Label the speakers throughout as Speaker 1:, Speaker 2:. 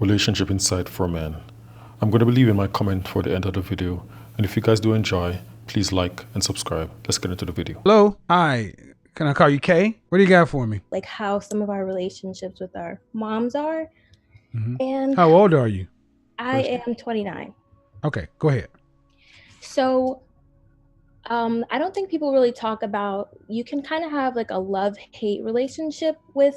Speaker 1: Relationship Insight for Men. I'm going to be leaving my comment for the end of the video, and if you guys do enjoy, please like and subscribe. Let's get into the video.
Speaker 2: Hello. Hi. Can I call you Kay? What do you got for me?
Speaker 3: Like how some of our relationships with our moms are. And
Speaker 2: How old are you?
Speaker 3: I am 29.
Speaker 2: Okay, go ahead.
Speaker 3: So I don't think people really talk about, you can kind of have like a love-hate relationship with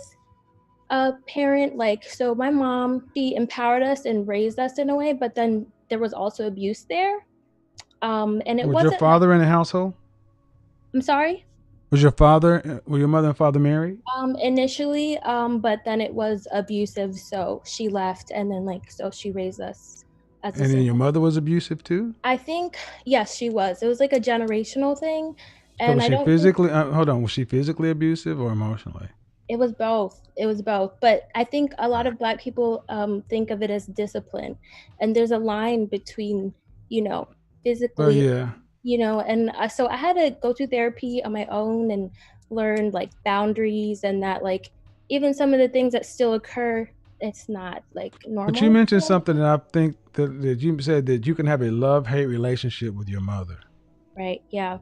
Speaker 3: a parent. Like, so my mom, she empowered us and raised us in a way, but then there was also abuse there. And it
Speaker 2: Was
Speaker 3: wasn't
Speaker 2: your father in the household?
Speaker 3: I'm sorry?
Speaker 2: Were your mother and father married?
Speaker 3: Initially, but then it was abusive, so she left, and then so she raised us as a
Speaker 2: And then your
Speaker 3: single.
Speaker 2: mother was abusive too?
Speaker 3: I think yes, she was. It was like a generational thing,
Speaker 2: So
Speaker 3: and
Speaker 2: was
Speaker 3: I
Speaker 2: she
Speaker 3: don't think
Speaker 2: physically, hold on, was she physically abusive or emotionally?
Speaker 3: it was both. It was both, but I think a lot of Black people think of it as discipline, and there's a line between
Speaker 2: Oh
Speaker 3: physically,
Speaker 2: yeah.
Speaker 3: and so I had to go through therapy on my own and learn like boundaries, and that like even some of the things that still occur, it's not like
Speaker 2: But you
Speaker 3: normal.
Speaker 2: mentioned something that I think that you said that you can have a love-hate relationship with your mother.
Speaker 3: Right? Yeah.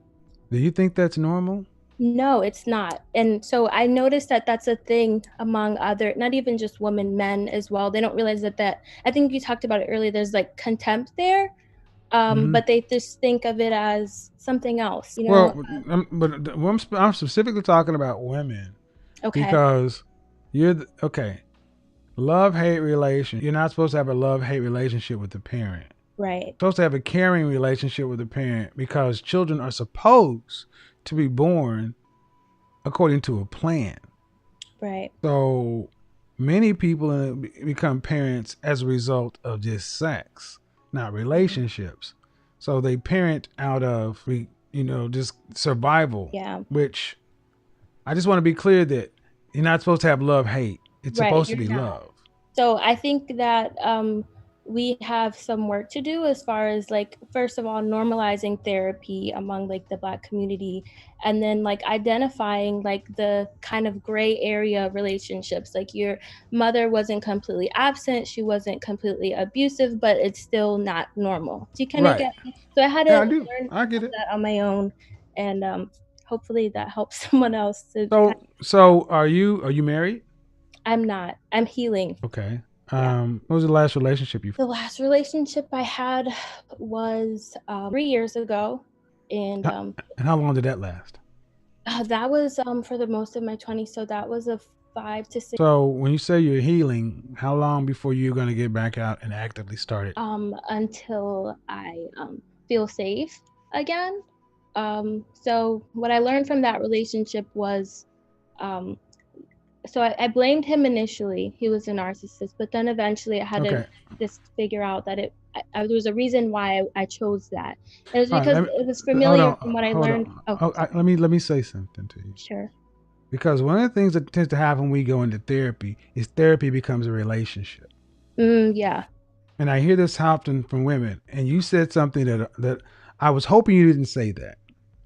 Speaker 2: Do you think that's normal?
Speaker 3: No, it's not. And so I noticed that that's a thing among other, not even just women, men as well. They don't realize that I think you talked about it earlier. There's like contempt there, but they just think of it as something else.
Speaker 2: Well, I'm specifically talking about women
Speaker 3: Okay.
Speaker 2: because okay. Love-hate relation. You're not supposed to have a love-hate relationship with the parent.
Speaker 3: Right.
Speaker 2: You're supposed to have a caring relationship with the parent because children are supposed to be born according to a plan.
Speaker 3: Right.
Speaker 2: So many people become parents as a result of just sex, not relationships. So they parent out of, just survival.
Speaker 3: Yeah.
Speaker 2: Which I just want to be clear that you're not supposed to have love-hate. It's
Speaker 3: Right,
Speaker 2: supposed to
Speaker 3: you're
Speaker 2: be
Speaker 3: not.
Speaker 2: love.
Speaker 3: So I think that we have some work to do as far as like, first of all, normalizing therapy among like the Black community, and then like identifying like the kind of gray area relationships. Like your mother wasn't completely absent, she wasn't completely abusive, but it's still not normal. Do you kind of
Speaker 2: Right.
Speaker 3: get me? So I had to
Speaker 2: Yeah, I do.
Speaker 3: learn
Speaker 2: I get it.
Speaker 3: that on my own, and hopefully that helps someone else to
Speaker 2: So are you married?
Speaker 3: I'm not. I'm healing.
Speaker 2: Okay.
Speaker 3: Yeah.
Speaker 2: What was the last relationship you?
Speaker 3: The last relationship I had was 3 years ago, and
Speaker 2: And how long did that last?
Speaker 3: that was for the most of my 20s. So that was a 5 to 6
Speaker 2: So when you say you're healing, how long before you're going to get back out and actively start it?
Speaker 3: Until I feel safe again. So what I learned from that relationship was um, so I blamed him initially. He was a narcissist, but then eventually I had to just figure out that there was a reason why I chose that. It was because it was familiar from what I learned.
Speaker 2: Let me say something to you.
Speaker 3: Sure.
Speaker 2: Because one of the things that tends to happen when we go into therapy is therapy becomes a relationship.
Speaker 3: Yeah.
Speaker 2: And I hear this often from women. And you said something that I was hoping you didn't say that.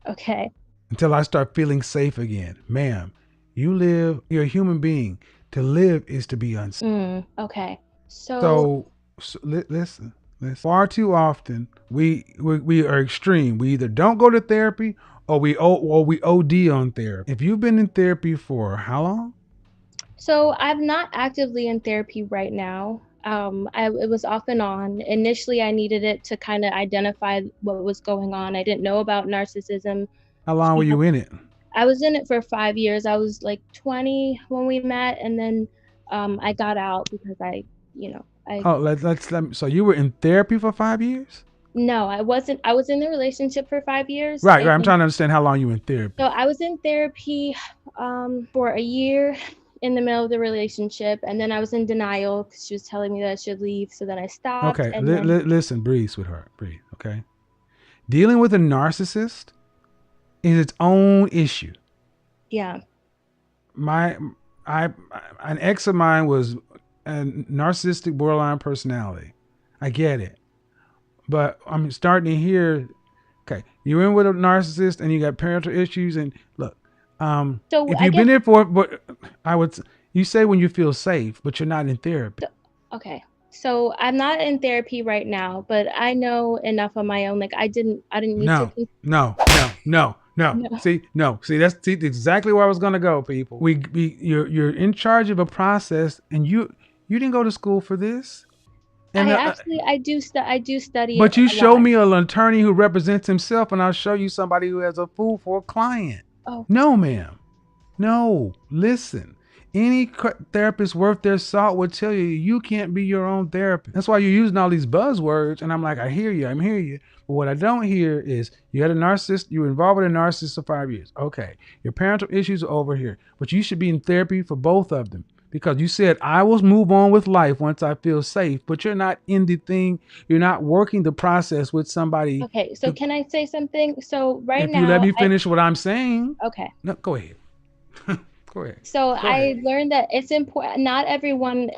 Speaker 3: Okay.
Speaker 2: Until I start feeling safe again. Ma'am, you're a human being. To live is to be unsafe.
Speaker 3: Okay.
Speaker 2: So listen. Far too often we are extreme. We either don't go to therapy or we OD on therapy. If you've been in therapy for how long?
Speaker 3: So I'm not actively in therapy right now. It was off and on. Initially, I needed it to kind of identify what was going on. I didn't know about narcissism.
Speaker 2: How long were you in it?
Speaker 3: I was in it for 5 years. I was like 20 when we met, and then I got out because
Speaker 2: So you were in therapy for 5 years?
Speaker 3: No, I wasn't. I was in the relationship for 5 years.
Speaker 2: Right. I'm trying to understand how long you were in therapy.
Speaker 3: So I was in therapy for a year in the middle of the relationship, and then I was in denial because she was telling me that I should leave. So then I stopped.
Speaker 2: Okay.
Speaker 3: And
Speaker 2: listen, breathe, sweetheart. Breathe. Okay. Dealing with a narcissist is its own issue.
Speaker 3: Yeah.
Speaker 2: An ex of mine was a narcissistic borderline personality. I get it. But I'm starting to hear, okay, you're in with a narcissist and you got parental issues. And look,
Speaker 3: so
Speaker 2: if you've been there you say when you feel safe, but you're not in therapy.
Speaker 3: Okay. So I'm not in therapy right now, but I know enough on my own. Like I didn't need to.
Speaker 2: No.
Speaker 3: No.
Speaker 2: See, that's exactly where I was gonna go, people. You're in charge of a process, and you didn't go to school for this. And
Speaker 3: I do study it
Speaker 2: but you
Speaker 3: a
Speaker 2: show
Speaker 3: lot.
Speaker 2: me an attorney who represents himself, and I'll show you somebody who has a fool for a client.
Speaker 3: Oh,
Speaker 2: No, ma'am. No. Listen. Any therapist worth their salt would tell you you can't be your own therapist. That's why you're using all these buzzwords. And I'm like, I hear you. I'm hearing you. But what I don't hear is you had a narcissist. You were involved with a narcissist for 5 years. Okay. Your parental issues are over here. But you should be in therapy for both of them. Because you said, I will move on with life once I feel safe. But you're not in the thing. You're not working the process with somebody.
Speaker 3: okay. So can I say something? So right
Speaker 2: If
Speaker 3: now,
Speaker 2: you let me finish what I'm saying.
Speaker 3: okay.
Speaker 2: No, go ahead. Go ahead.
Speaker 3: So I learned that it's important. Not everyone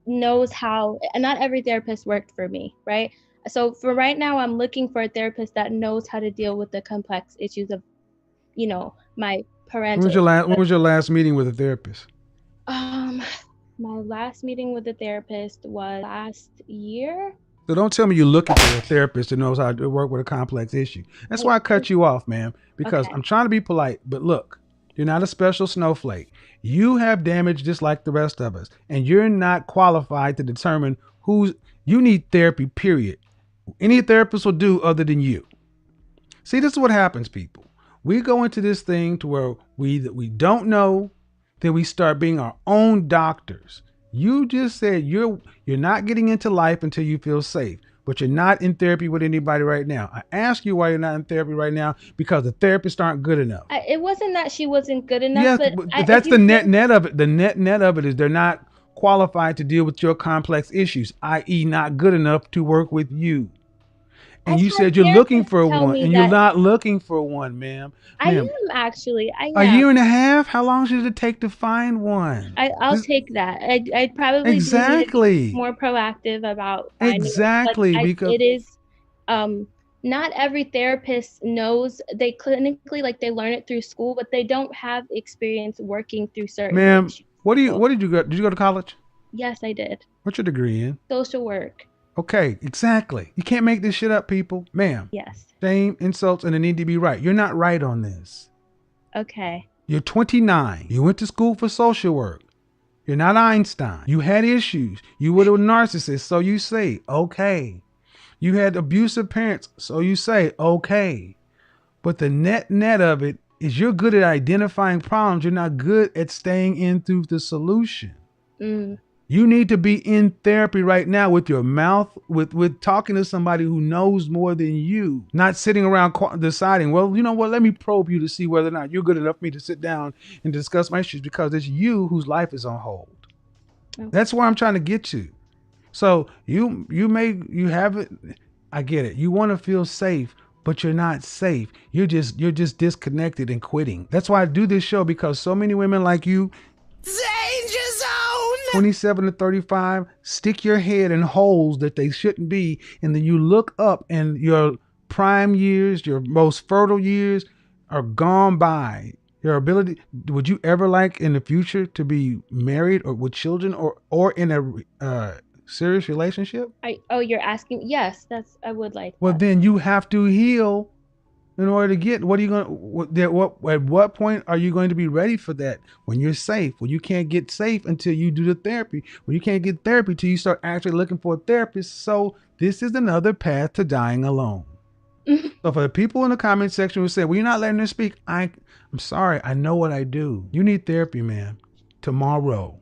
Speaker 3: knows how. Not every therapist worked for me, right? So for right now, I'm looking for a therapist that knows how to deal with the complex issues of, my parental.
Speaker 2: When was your last meeting with a therapist?
Speaker 3: My last meeting with a therapist was last year.
Speaker 2: So don't tell me you're looking for a therapist that knows how to work with a complex issue. That's why I cut you off, ma'am, because I'm trying to be polite. But look, you're not a special snowflake. You have damage just like the rest of us, and you're not qualified to determine you need therapy, period. Any therapist will do other than you. See, this is what happens, people. We go into this thing to where we don't know, then we start being our own doctors. You just said you're not getting into life until you feel safe, but you're not in therapy with anybody right now. I ask you why you're not in therapy right now because the therapists aren't good enough.
Speaker 3: It wasn't that she wasn't good enough,
Speaker 2: yes, but that's the net of it. The net of it is they're not qualified to deal with your complex issues, i.e., not good enough to work with you. And you said you're looking for one, and you're not looking for one, ma'am.
Speaker 3: I am actually.
Speaker 2: A year and a half? How long should it take to find one?
Speaker 3: I'll take that. I'd probably be more proactive about finding
Speaker 2: exactly because
Speaker 3: it is. Not every therapist knows. They clinically, like, they learn it through school, but they don't have experience working through certain
Speaker 2: Ma'am,
Speaker 3: issues.
Speaker 2: what did you go? Did you go to college?
Speaker 3: Yes, I did.
Speaker 2: What's your degree in?
Speaker 3: Social work.
Speaker 2: Okay, exactly. You can't make this shit up, people. Ma'am.
Speaker 3: Yes.
Speaker 2: Shame, insults, and they need to be right. You're not right on this.
Speaker 3: Okay.
Speaker 2: You're 29. You went to school for social work. You're not Einstein. You had issues. You were a narcissist, so you say, okay. You had abusive parents, so you say, okay. But the net of it is you're good at identifying problems. You're not good at staying in through the solution. You need to be in therapy right now with your mouth, with talking to somebody who knows more than you, not sitting around deciding, well, you know what, let me probe you to see whether or not you're good enough for me to sit down and discuss my issues, because it's you whose life is on hold. Okay. That's where I'm trying to get to. So you have it. I get it. You want to feel safe, but you're not safe. You're just disconnected and quitting. That's why I do this show, because so many women like you, danger zone, 27 to 35, stick your head in holes that they shouldn't be, and then you look up and your prime years, your most fertile years are gone by. Your ability, would you ever like in the future to be married or with children or in a serious relationship?
Speaker 3: You're asking? Yes, I would like.
Speaker 2: Well, then you have to heal in order to get. What are you going? At what point are you going to be ready for that? When you're safe. When you can't get safe until you do the therapy. When you can't get therapy till you start actually looking for a therapist. So this is another path to dying alone. So for the people in the comment section who say, well, you're not letting her speak, I'm sorry. I know what I do. You need therapy, man. Tomorrow.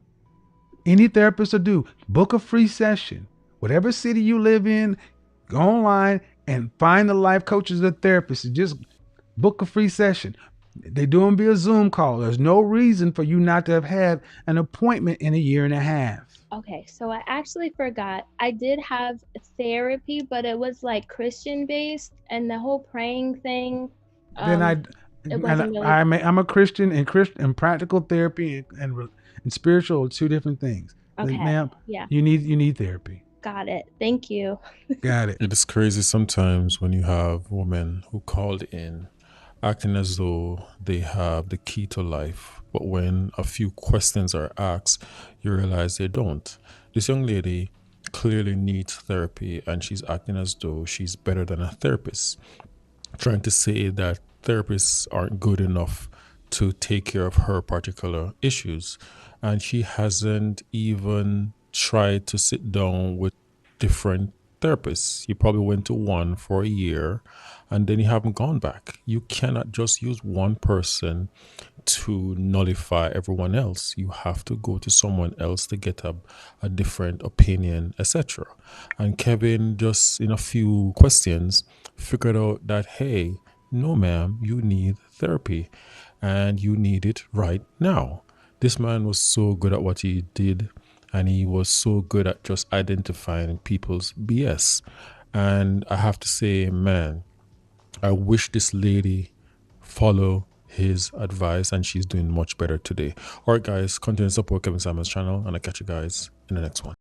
Speaker 2: Any therapist will do. Book a free session. Whatever city you live in, go online and find the life coaches or therapists and just book a free session. They do them via Zoom call. There's no reason for you not to have had an appointment in a year and a half.
Speaker 3: Okay, so I actually forgot. I did have therapy, but it was like Christian based, and the whole praying thing.
Speaker 2: I'm a Christian, and practical therapy and spiritual are two different things.
Speaker 3: Okay.
Speaker 2: Ma'am,
Speaker 3: yeah.
Speaker 2: You need therapy.
Speaker 3: Got it. Thank you.
Speaker 2: Got it.
Speaker 1: It is crazy sometimes when you have women who called in acting as though they have the key to life. But when a few questions are asked, you realize they don't. This young lady clearly needs therapy, and she's acting as though she's better than a therapist, trying to say that therapists aren't good enough to take care of her particular issues. And she hasn't even tried to sit down with different therapists. You probably went to one for a year and then you haven't gone back. You cannot just use one person to nullify everyone else. You have to go to someone else to get a different opinion, etc. And Kevin, just in a few questions, figured out that, hey, no, ma'am, you need therapy and you need it right now. This man was so good at what he did, and he was so good at just identifying people's BS. And I have to say, man, I wish this lady follow his advice, and she's doing much better today. All right, guys, continue to support Kevin Simon's channel, and I'll catch you guys in the next one.